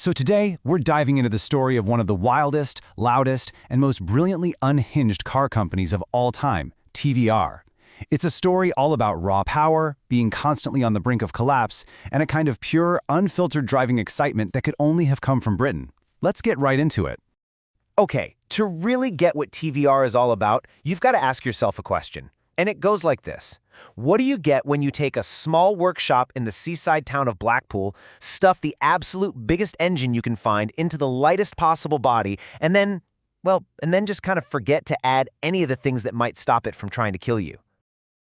So today, we're diving into the story of one of the wildest, loudest, and most brilliantly unhinged car companies of all time, TVR. It's a story all about raw power, being constantly on the brink of collapse, and a kind of pure, unfiltered driving excitement that could only have come from Britain. Let's get right into it. Okay, to really get what TVR is all about, you've got to ask yourself a question. And it goes like this. What do you get when you take a small workshop in the seaside town of Blackpool, stuff the absolute biggest engine you can find into the lightest possible body, and then just kind of forget to add any of the things that might stop it from trying to kill you?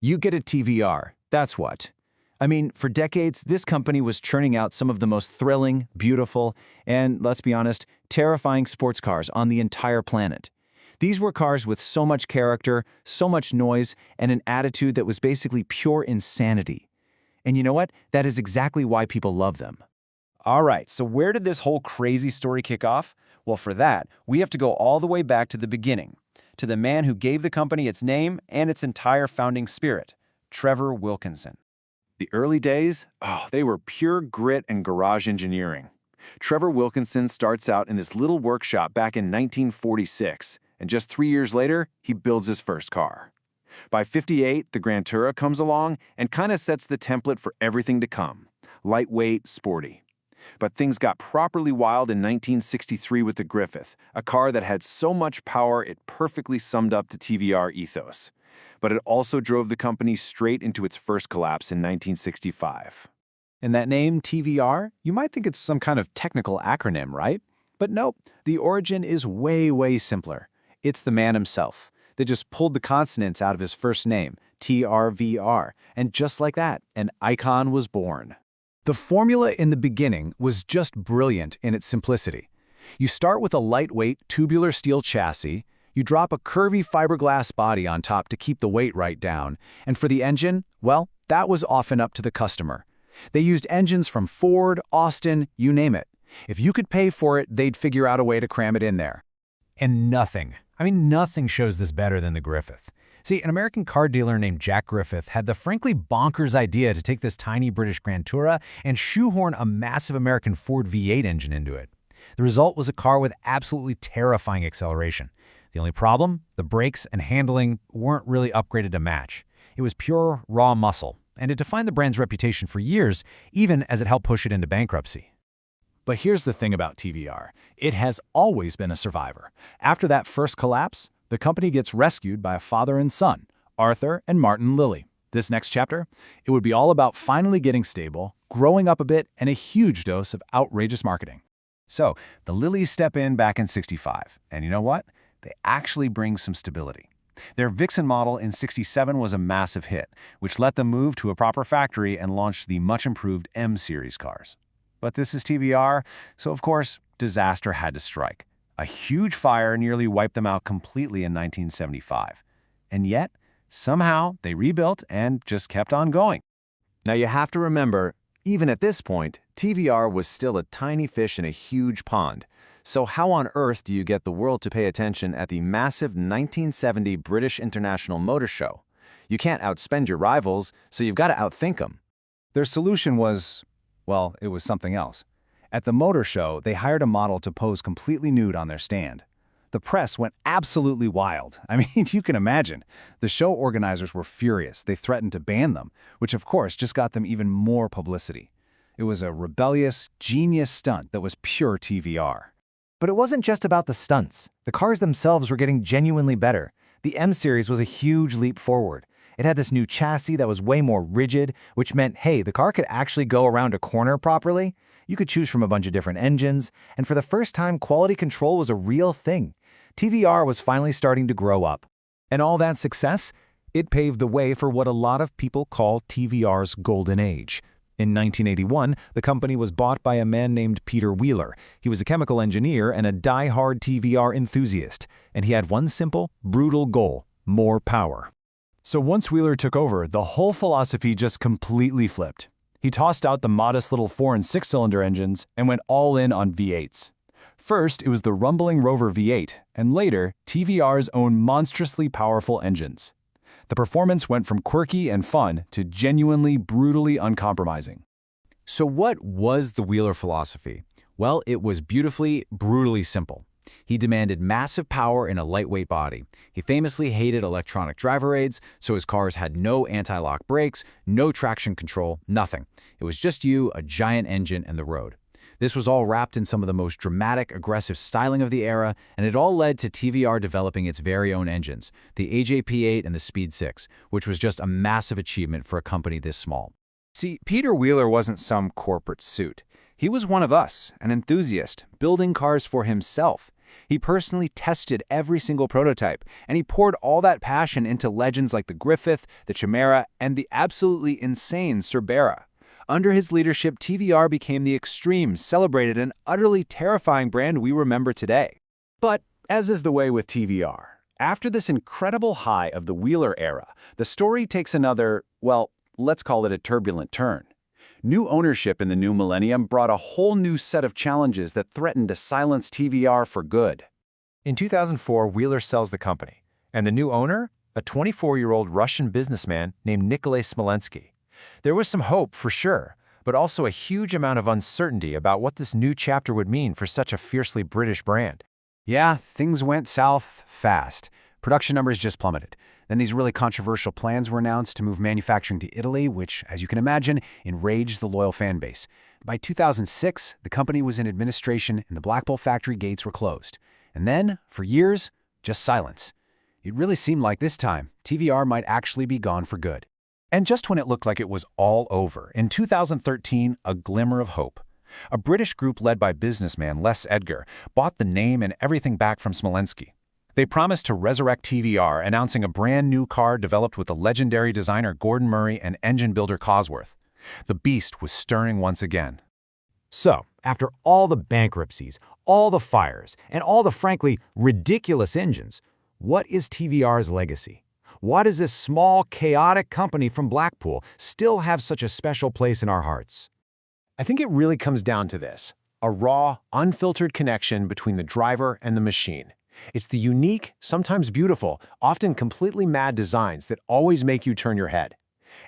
You get a TVR, that's what. I mean, for decades, this company was churning out some of the most thrilling, beautiful, and, let's be honest, terrifying sports cars on the entire planet. These were cars with so much character, so much noise, and an attitude that was basically pure insanity. And you know what? That is exactly why people love them. All right, so where did this whole crazy story kick off? Well, for that, we have to go all the way back to the beginning, to the man who gave the company its name and its entire founding spirit, Trevor Wilkinson. The early days, they were pure grit and garage engineering. Trevor Wilkinson starts out in this little workshop back in 1946, and just 3 years later, he builds his first car. By '58, the Grand Tourer comes along and kind of sets the template for everything to come. Lightweight, sporty. But things got properly wild in 1963 with the Griffith, a car that had so much power it perfectly summed up the TVR ethos. But it also drove the company straight into its first collapse in 1965. And that name, TVR, you might think it's some kind of technical acronym, right? But nope, the origin is way, way simpler. It's the man himself. They just pulled the consonants out of his first name, TRVR, and just like that, an icon was born. The formula in the beginning was just brilliant in its simplicity. You start with a lightweight tubular steel chassis, you drop a curvy fiberglass body on top to keep the weight right down, and for the engine, well, that was often up to the customer. They used engines from Ford, Austin, you name it. If you could pay for it, they'd figure out a way to cram it in there. And nothing shows this better than the Griffith. See, an American car dealer named Jack Griffith had the frankly bonkers idea to take this tiny British Grand Tourer and shoehorn a massive American Ford V8 engine into it. The result was a car with absolutely terrifying acceleration. The only problem? The brakes and handling weren't really upgraded to match. It was pure, raw muscle, and it defined the brand's reputation for years, even as it helped push it into bankruptcy. But here's the thing about TVR. It has always been a survivor. After that first collapse, the company gets rescued by a father and son, Arthur and Martin Lilly. This next chapter, it would be all about finally getting stable, growing up a bit, and a huge dose of outrageous marketing. So, the Lillys step in back in '65, and you know what? They actually bring some stability. Their Vixen model in '67 was a massive hit, which let them move to a proper factory and launch the much-improved M-Series cars. But this is TVR, so of course, disaster had to strike. A huge fire nearly wiped them out completely in 1975. And yet, somehow, they rebuilt and just kept on going. Now you have to remember, even at this point, TVR was still a tiny fish in a huge pond. So how on earth do you get the world to pay attention at the massive 1970 British International Motor Show? You can't outspend your rivals, so you've got to outthink them. Their solution was, well, it was something else. At the motor show, they hired a model to pose completely nude on their stand. The press went absolutely wild. I mean, you can imagine. The show organizers were furious. They threatened to ban them, which of course just got them even more publicity. It was a rebellious, genius stunt that was pure TVR. But it wasn't just about the stunts. The cars themselves were getting genuinely better. The M-Series was a huge leap forward. It had this new chassis that was way more rigid, which meant, hey, the car could actually go around a corner properly. You could choose from a bunch of different engines, and for the first time, quality control was a real thing. TVR was finally starting to grow up. And all that success, it paved the way for what a lot of people call TVR's golden age. In 1981, the company was bought by a man named Peter Wheeler. He was a chemical engineer and a die-hard TVR enthusiast, and he had one simple, brutal goal: more power. So once Wheeler took over, the whole philosophy just completely flipped. He tossed out the modest little 4- and 6-cylinder engines and went all in on V8s. First, it was the rumbling Rover V8, and later, TVR's own monstrously powerful engines. The performance went from quirky and fun to genuinely, brutally uncompromising. So what was the Wheeler philosophy? Well, it was beautifully, brutally simple. He demanded massive power in a lightweight body. He famously hated electronic driver aids, so his cars had no anti-lock brakes, no traction control, nothing. It was just you, a giant engine, and the road. This was all wrapped in some of the most dramatic, aggressive styling of the era, and it all led to TVR developing its very own engines, the AJP8 and the Speed 6, which was just a massive achievement for a company this small. See, Peter Wheeler wasn't some corporate suit. He was one of us, an enthusiast, building cars for himself. He personally tested every single prototype, and he poured all that passion into legends like the Griffith, the Cerbera, and the absolutely insane Cerbera. Under his leadership, TVR became the extreme, celebrated, and utterly terrifying brand we remember today. But, as is the way with TVR, after this incredible high of the Wheeler era, the story takes another, well, let's call it a turbulent turn. New ownership in the new millennium brought a whole new set of challenges that threatened to silence TVR for good. In 2004, Wheeler sells the company, and the new owner, a 24-year-old Russian businessman named Nikolai Smolensky. There was some hope, for sure, but also a huge amount of uncertainty about what this new chapter would mean for such a fiercely British brand. Yeah, things went south fast. Production numbers just plummeted. Then these really controversial plans were announced to move manufacturing to Italy, which, as you can imagine, enraged the loyal fan base. By 2006, the company was in administration and the Blackpool factory gates were closed. And then, for years, just silence. It really seemed like this time, TVR might actually be gone for good. And just when it looked like it was all over, in 2013, a glimmer of hope. A British group led by businessman Les Edgar bought the name and everything back from Smolensky. They promised to resurrect TVR, announcing a brand new car developed with the legendary designer Gordon Murray and engine builder Cosworth. The beast was stirring once again. So, after all the bankruptcies, all the fires, and all the frankly ridiculous engines, what is TVR's legacy? Why does this small, chaotic company from Blackpool still have such a special place in our hearts? I think it really comes down to this: a raw, unfiltered connection between the driver and the machine. It's the unique, sometimes beautiful, often completely mad designs that always make you turn your head.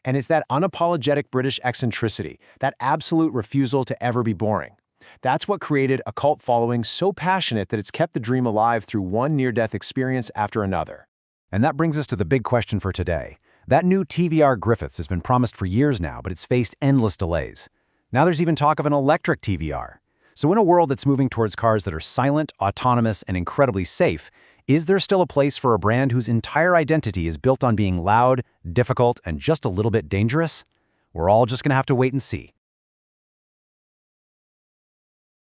And it's that unapologetic British eccentricity, that absolute refusal to ever be boring. That's what created a cult following so passionate that it's kept the dream alive through one near-death experience after another. And that brings us to the big question for today. That new TVR Griffiths has been promised for years now, but it's faced endless delays. Now there's even talk of an electric TVR. So in a world that's moving towards cars that are silent, autonomous, and incredibly safe, is there still a place for a brand whose entire identity is built on being loud, difficult, and just a little bit dangerous? We're all just going to have to wait and see.